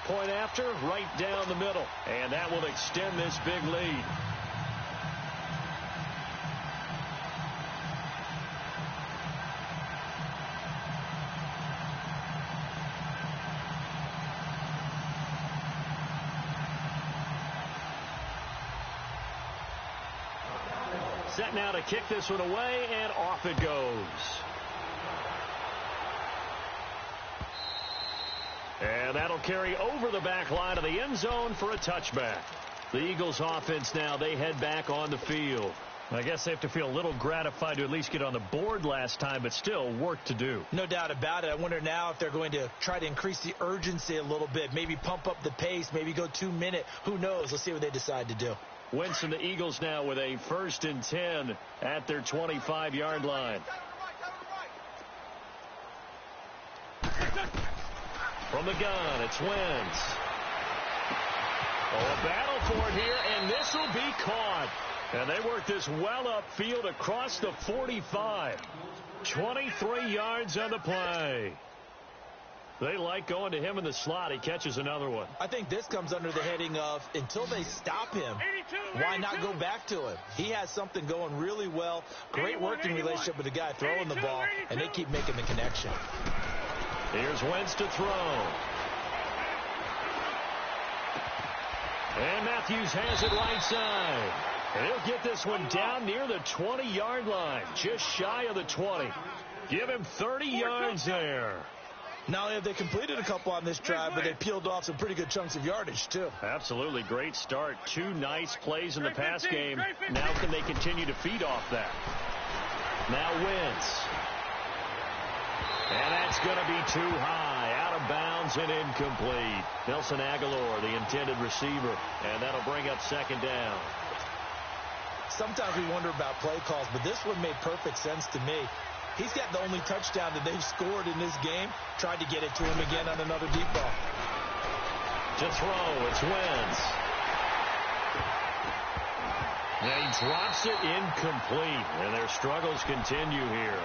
Point after, right down the middle. And that will extend this big lead. Set now to kick this one away, and off it goes. And that'll carry over the back line of the end zone for a touchback. The Eagles offense now, they head back on the field. I guess they have to feel a little gratified to at least get on the board last time, but still work to do. No doubt about it. I wonder now if they're going to try to increase the urgency a little bit, maybe pump up the pace, maybe go 2-minute. Who knows? Let's see what they decide to do. Wentz and the Eagles now with a 1st and 10 at their 25-yard line. From the gun, it's Wentz. Oh, a battle for it here, and this will be caught. And they work this well upfield across the 45. 23 yards on the play. They like going to him in the slot. He catches another one. I think this comes under the heading of until they stop him, why not go back to him? He has something going really well. Great working relationship with the guy throwing the ball, and they keep making the connection. Here's Wentz to throw. And Matthews has it right side. And he'll get this one down near the 20-yard line, just shy of the 20. Give him 30 yards there. Not only have they completed a couple on this drive, but they peeled off some pretty good chunks of yardage, too. Absolutely. Great start. 2 nice plays in the pass game. Now can they continue to feed off that? Now Wentz. And that's going to be too high. Out of bounds and incomplete. Nelson Aguilar, the intended receiver. And that'll bring up 2nd down. Sometimes we wonder about play calls, but this one made perfect sense to me. He's got the only touchdown that they've scored in this game. Tried to get it to him again on another deep ball. To throw, it's Wentz. And he drops it incomplete. And their struggles continue here.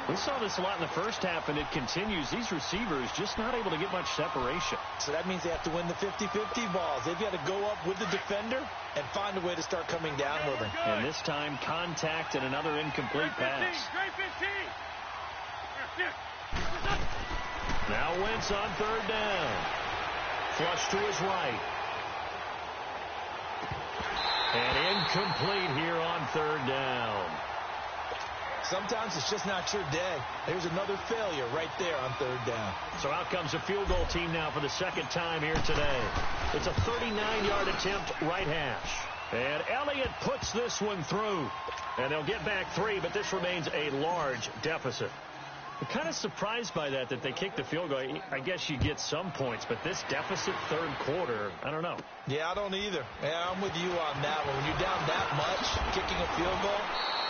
We saw this a lot in the first half, and it continues. These receivers just not able to get much separation. So that means they have to win the 50-50 balls. They've got to go up with the defender and find a way to start coming down with him. And this time, contact and another incomplete pass. Now Wentz on 3rd down. Flush to his right. And incomplete here on 3rd down. Sometimes it's just not your day. There's another failure right there on 3rd down. So out comes a field goal team now for the 2nd time here today. It's a 39-yard attempt, right hash. And Elliott puts this one through. And they'll get back 3, but this remains a large deficit. I'm kind of surprised by that they kicked the field goal. I guess you get some points, but this deficit 3rd quarter, I don't know. Yeah, I don't either. Yeah, I'm with you on that one. When you're down that much, kicking a field goal,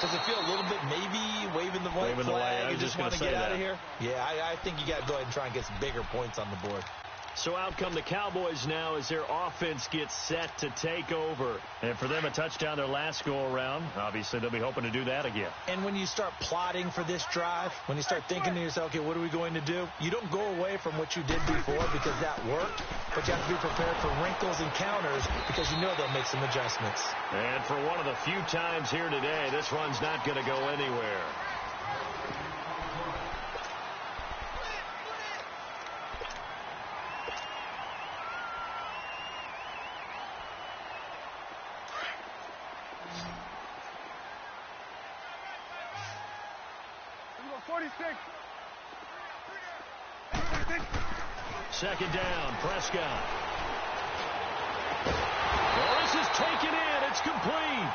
does it feel a little bit maybe waving the white flag and just want to get out of here? Yeah, I think you got to go ahead and try and get some bigger points on the board. So out come the Cowboys now as their offense gets set to take over. And for them, a touchdown their last go-around. Obviously, they'll be hoping to do that again. And when you start plotting for this drive, when you start thinking to yourself, okay, what are we going to do? You don't go away from what you did before because that worked, but you have to be prepared for wrinkles and counters because you know they'll make some adjustments. And for one of the few times here today, this run's not going to go anywhere. Second down, Prescott. Well, this is taken in. It's complete.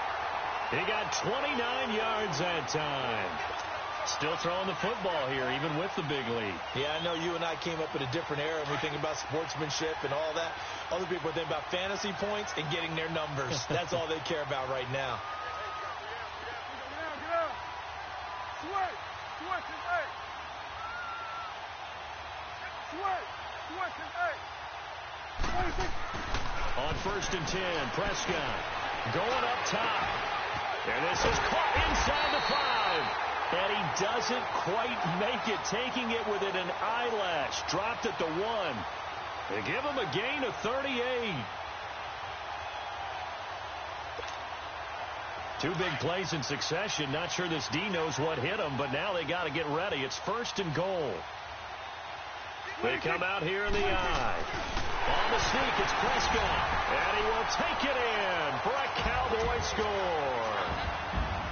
He got 29 yards that time. Still throwing the football here, even with the big lead. Yeah, I know you and I came up in a different era, and we think about sportsmanship and all that. Other people think about fantasy points and getting their numbers. That's all they care about right now. On 1st and 10, Prescott going up top. And this is caught inside the 5. And he doesn't quite make it, taking it within an eyelash. Dropped at the 1. They give him a gain of 38. 2 big plays in succession. Not sure this D knows what hit him, but now they got to get ready. It's 1st and goal. They come out here in the eye. On the sneak, it's Prescott. And he will take it in for a Cowboy score.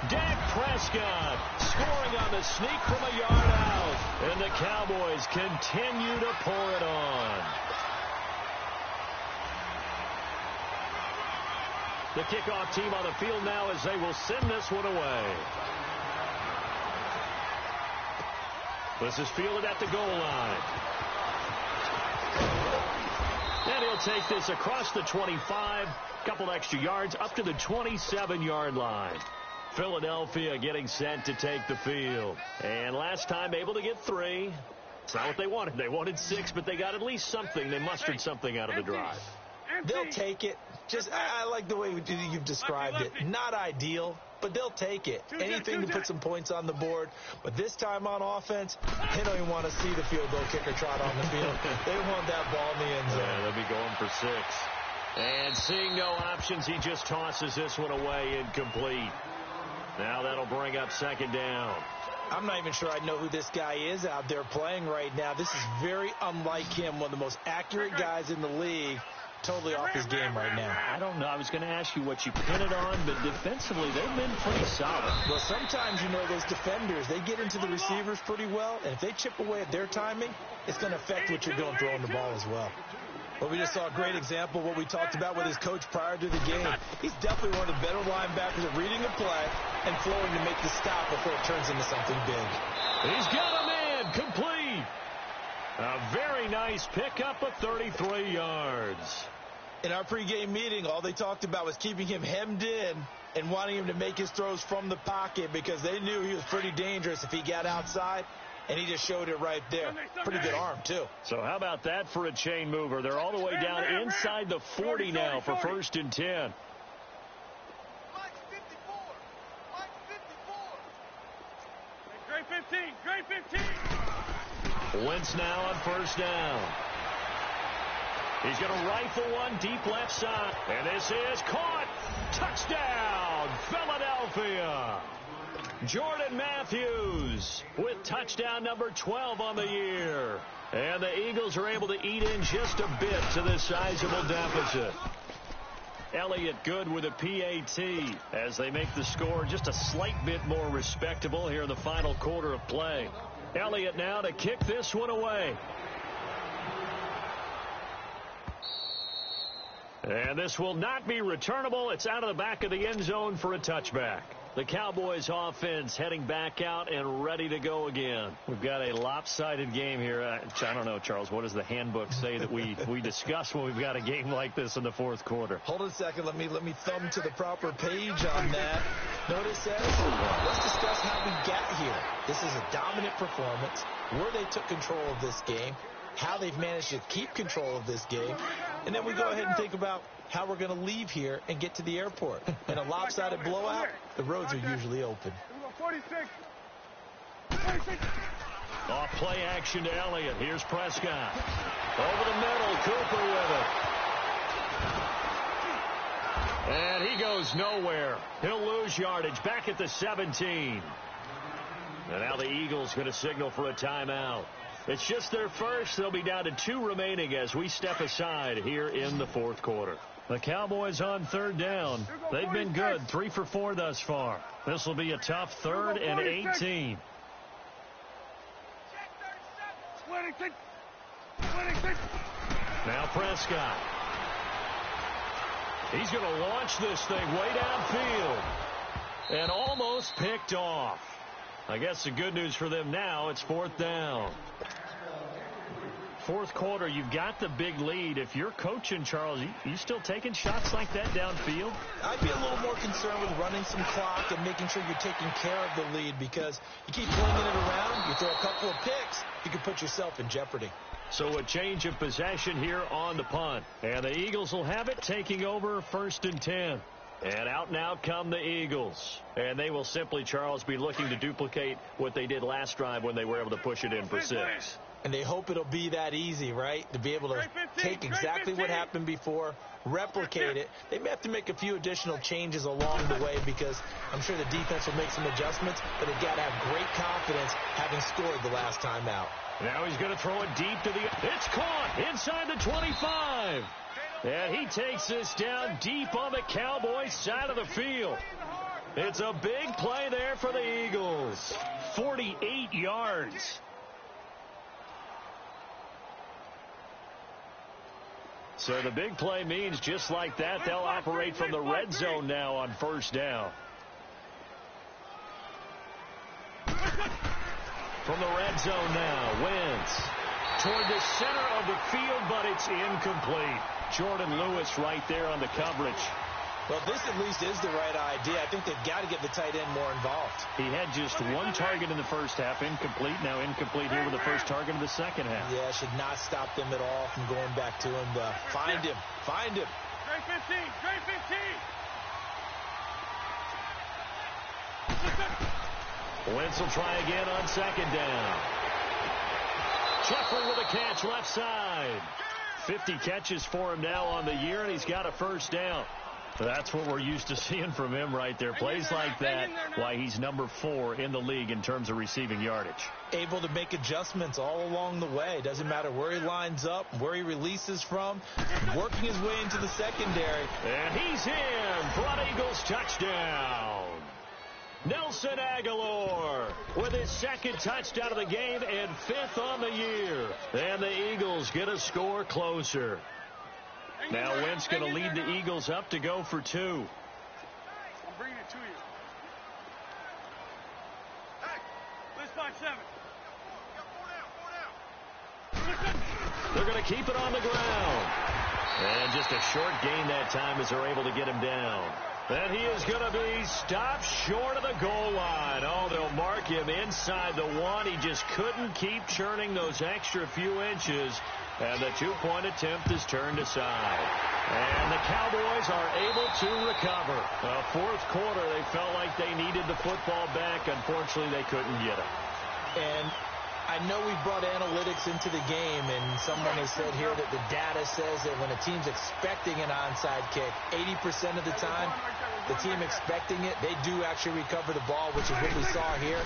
Dak Prescott scoring on the sneak from a yard out. And the Cowboys continue to pour it on. The kickoff team on the field now as they will send this one away. This is fielded at the goal line. And he'll take this across the 25, couple extra yards, up to the 27-yard line. Philadelphia getting set to take the field. And last time able to get 3. It's not what they wanted. They wanted 6, but they got at least something. They mustered something out of the drive. They'll take it. I like the way you've described it. Not ideal, but they'll take it. Anything to put some points on the board. But this time on offense, they don't even want to see the field goal kicker trot on the field. They want that ball in the end zone. Yeah, they'll be going for 6. And seeing no options, he just tosses this one away incomplete. Now that'll bring up 2nd down. I'm not even sure I know who this guy is out there playing right now. This is very unlike him, one of the most accurate guys in the league. Totally off his game right now. I don't know. I was going to ask you what you pin it on, but defensively, they've been pretty solid. Well, sometimes, those defenders, they get into the receivers pretty well, and if they chip away at their timing, it's going to affect what you're doing throwing the ball as well. Well, we just saw a great example of what we talked about with his coach prior to the game. He's definitely one of the better linebackers at reading a play and flowing to make the stop before it turns into something big. He's got a man complete. A very nice pickup of 33 yards. In our pregame meeting, all they talked about was keeping him hemmed in and wanting him to make his throws from the pocket because they knew he was pretty dangerous if he got outside, and he just showed it right there. Pretty good arm, too. So how about that for a chain mover? They're all the way down inside the 40 now for 1st and 10. Great 15, great 15. Wentz now on 1st down. He's going to rifle one deep left side. And this is caught. Touchdown, Philadelphia. Jordan Matthews with touchdown number 12 on the year. And the Eagles are able to eat in just a bit to this sizable deficit. Elliott good with a PAT as they make the score just a slight bit more respectable here in the final quarter of play. Elliott now to kick this one away. And this will not be returnable. It's out of the back of the end zone for a touchback. The Cowboys offense heading back out and ready to go again. We've got a lopsided game here. I don't know, Charles, what does the handbook say that we discuss when we've got a game like this in the 4th quarter? Hold on a second. Let me thumb to the proper page on that. Notice says, let's discuss how we got here. This is a dominant performance, where they took control of this game, how they've managed to keep control of this game, and then we go ahead and think about how we're going to leave here and get to the airport. In a lopsided blowout, the roads are usually open. 46. Off play action to Elliott. Here's Prescott. Over the middle, Cooper with it. And he goes nowhere. He'll lose yardage back at the 17. And now the Eagles going to signal for a timeout. It's just their first. They'll be down to 2 remaining as we step aside here in the 4th quarter. The Cowboys on 3rd down. They've been good, 3 for 4 thus far. This will be a tough 3rd and 18. 26. Now Prescott. He's going to launch this thing way downfield. And almost picked off. I guess the good news for them now, it's 4th down. 4th quarter, you've got the big lead. If you're coaching, Charles, you still taking shots like that downfield? I'd be a little more concerned with running some clock and making sure you're taking care of the lead, because you keep flinging it around, you throw a couple of picks, you can put yourself in jeopardy. So a change of possession here on the punt. And the Eagles will have it, taking over 1st and 10. And out now come the Eagles. And they will simply, Charles, be looking to duplicate what they did last drive when they were able to push it in for 6. And they hope it'll be that easy, right? To be able to take exactly what happened before, replicate it. They may have to make a few additional changes along the way because I'm sure the defense will make some adjustments, but they've got to have great confidence having scored the last time out. Now he's going to throw it deep to the... It's caught inside the 25. And he takes this down deep on the Cowboys side of the field. It's a big play there for the Eagles. 48 yards. So the big play means just like that, they'll operate from the red zone now on first down. From the red zone now, Wentz toward the center of the field, but it's incomplete. Jordan Lewis right there on the coverage. Well, this at least is the right idea. I think they've got to get the tight end more involved. He had just one target in the first half, incomplete. Now incomplete here with the first target of the second half. Yeah, should not stop them at all from going back to him. Find him. Find him. Straight 15. Straight 15. Wentz will try again on second down. Jeffrey with a catch left side. 50 catches for him now on the year, and he's got a first down. That's what we're used to seeing from him right there. Plays like that, why he's number 4 in the league in terms of receiving yardage. Able to make adjustments all along the way. Doesn't matter where he lines up, where he releases from, working his way into the secondary. And he's in for an Eagles touchdown. Nelson Aguilar with his second touchdown of the game and 5th on the year. And the Eagles get a score closer. Now Wentz going to lead the Eagles up to go for 2. I'm bringing it to you. Hey, let's 5-7. They're going to keep it on the ground. And just a short gain that time as they're able to get him down. And he is going to be stopped short of the goal line. Oh, they'll mark him inside the 1. He just couldn't keep churning those extra few inches. And the 2-point attempt is turned aside. And the Cowboys are able to recover. Fourth quarter, they felt like they needed the football back. Unfortunately, they couldn't get it. And I know we brought analytics into the game, and someone has said here that the data says that when a team's expecting an onside kick, 80% of the time, the team expecting it, they do actually recover the ball, which is what we saw here.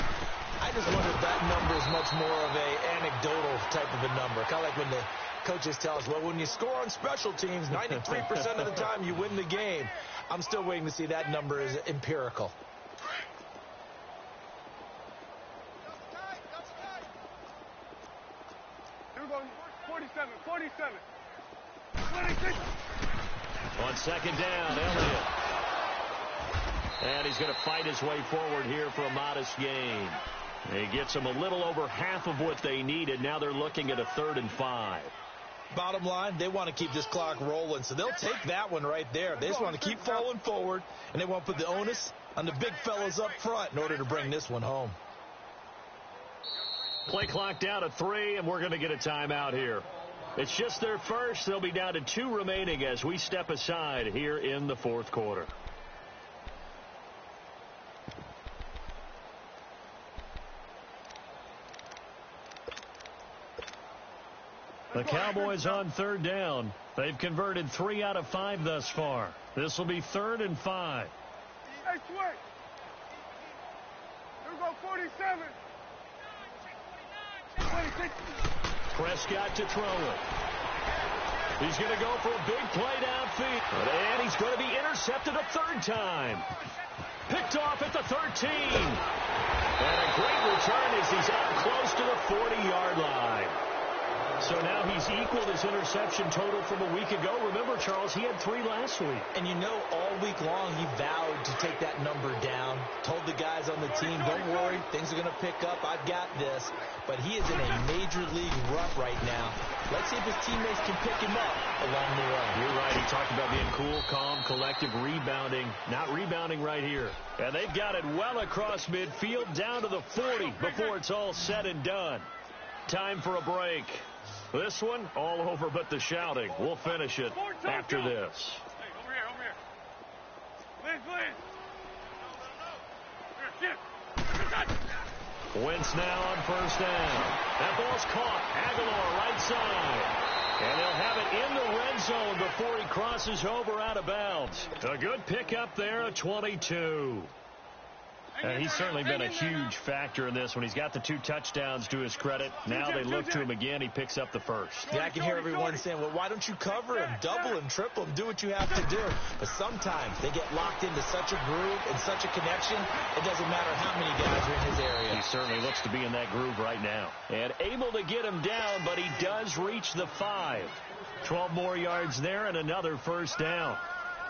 I just wonder if that number is much more of a anecdotal type of a number. Kind of like when the coaches tell us, well, when you score on special teams, 93% of the time you win the game. I'm still waiting to see that number is empirical. Here we go. 47. 47. 26. On second down, Elliott. And he's going to fight his way forward here for a modest gain. He gets them a little over half of what they needed. Now they're looking at a 3rd and 5. Bottom line, they want to keep this clock rolling, so they'll take that one right there. They just want to keep falling forward, and they want to put the onus on the big fellas up front in order to bring this one home. Play clock down to 3, and we're going to get a timeout here. It's just their first. They'll be down to 2 remaining as we step aside here in the fourth quarter. The Cowboys on 3rd down. They've converted 3 out of 5 thus far. This will be 3rd and 5. Hey, switch. Here we go, 47. 26. Prescott to throw it. He's going to go for a big play downfield. And he's going to be intercepted a 3rd time. Picked off at the 13. And a great return as he's up close to the 40-yard line. So now he's equaled his interception total from a week ago. Remember, Charles, he had 3 last week. And you know, all week long he vowed to take that number down. Told the guys on the team, don't worry, things are going to pick up. I've got this. But he is in a major league rut right now. Let's see if his teammates can pick him up along the way. You're right. He talked about being cool, calm, collective, rebounding. Not rebounding right here. And they've got it well across midfield down to the 40 before it's all said and done. Time for a break. This one, all over but the shouting. We'll finish it after this. Hey, over here. Wentz now on first down. That ball's caught. Aguilar right side. And he'll have it in the red zone before he crosses over out of bounds. A good pickup there at 22. And he's certainly been a huge factor in this when he's got the 2 touchdowns to his credit. Now they look to him again. He picks up the first. Yeah, I can hear everyone saying, well, why don't you cover him, double him, triple him, do what you have to do. But sometimes they get locked into such a groove and such a connection, it doesn't matter how many guys are in his area. He certainly looks to be in that groove right now. And able to get him down, but he does reach the 5. 12 more yards there and another first down.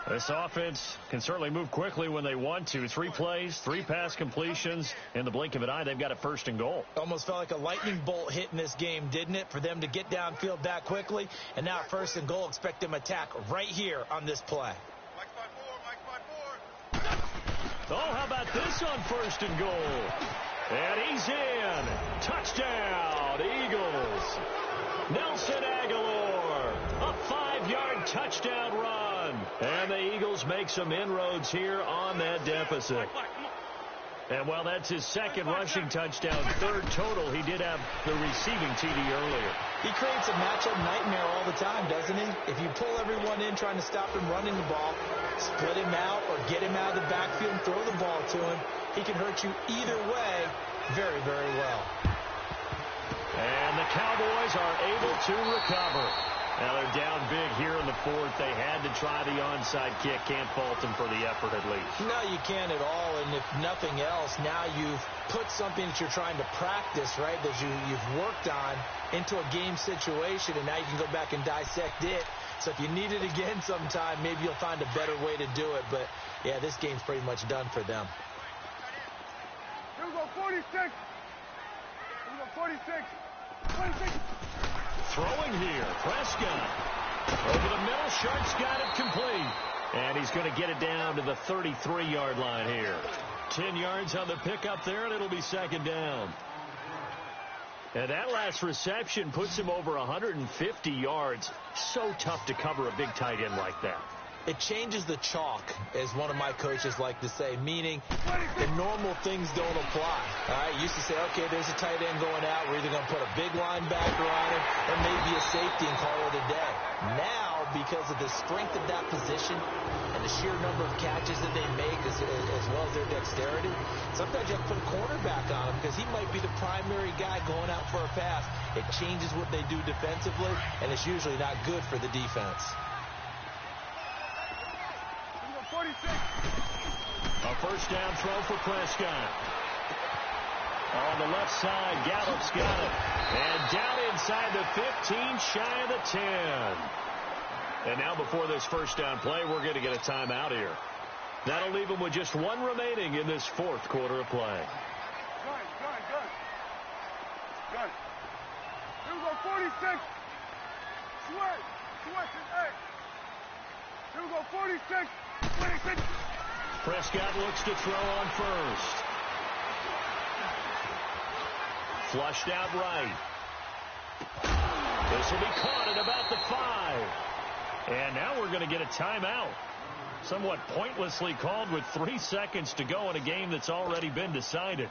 This offense can certainly move quickly when they want to. 3 plays, 3 pass completions. In the blink of an eye, they've got a first and goal. Almost felt like a lightning bolt hit in this game, didn't it? For them to get downfield that quickly. And now first and goal, expect them to attack right here on this play. Oh, how about this on first and goal? And he's in. Touchdown, Eagles. Nelson Aguilar, a 5-yard touchdown run. And the Eagles make some inroads here on that deficit. And while that's his 2nd rushing touchdown, 3rd total, he did have the receiving TD earlier. He creates a matchup nightmare all the time, doesn't he? If you pull everyone in trying to stop him running the ball, split him out or get him out of the backfield and throw the ball to him, he can hurt you either way very, very well. And the Cowboys are able to recover. Now they're down big here in the 4th. They had to try the onside kick. Can't fault them for the effort at least. No, you can't at all. And if nothing else, now you've put something that you're trying to practice, right, that you've worked on into a game situation, and now you can go back and dissect it. So if you need it again sometime, maybe you'll find a better way to do it. But, yeah, this game's pretty much done for them. Here we go, 46. Here we go, 46. 26. Throwing here, Prescott. Over the middle, Sharp's got it complete. And he's going to get it down to the 33-yard line here. 10 yards on the pickup there, and it'll be 2nd down. And that last reception puts him over 150 yards. So tough to cover a big tight end like that. It changes the chalk, as one of my coaches like to say, meaning the normal things don't apply. All right, used to say, okay, there's a tight end going out. We're either going to put a big linebacker on him or maybe a safety and call it a day. Now, because of the strength of that position and the sheer number of catches that they make as well as their dexterity, sometimes you have to put a cornerback on him because he might be the primary guy going out for a pass. It changes what they do defensively, and it's usually not good for the defense. 46. A first down throw for Prescott. On the left side, Gallup's got it. And down inside the 15, shy of the 10. And now before this first down play, we're going to get a timeout here. That'll leave him with just 1 remaining in this 4th quarter of play. Good. Here we go, 46. Switch, hey. Here we go, 46. 26. Prescott looks to throw on first. Flushed out right. This will be caught at about the 5. And now we're going to get a timeout. Somewhat pointlessly called with 3 seconds to go in a game that's already been decided.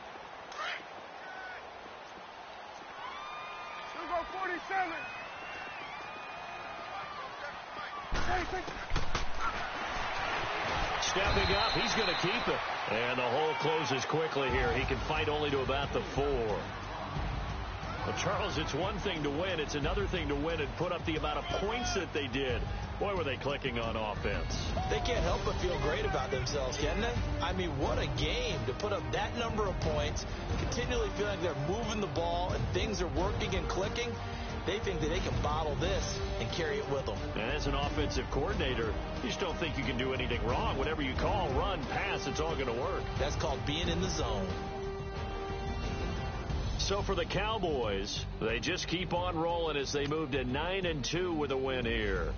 Here we go, 47. 26. Stepping up, he's going to keep it. And the hole closes quickly here. He can fight only to about the 4. Well, Charles, it's one thing to win. It's another thing to win and put up the amount of points that they did. Boy, were they clicking on offense. They can't help but feel great about themselves, can they? I mean, what a game to put up that number of points, continually feeling like they're moving the ball and things are working and clicking. They think that they can bottle this and carry it with them. And as an offensive coordinator, you just don't think you can do anything wrong. Whatever you call, run, pass, it's all going to work. That's called being in the zone. So for the Cowboys, they just keep on rolling as they move to 9-2 with a win here.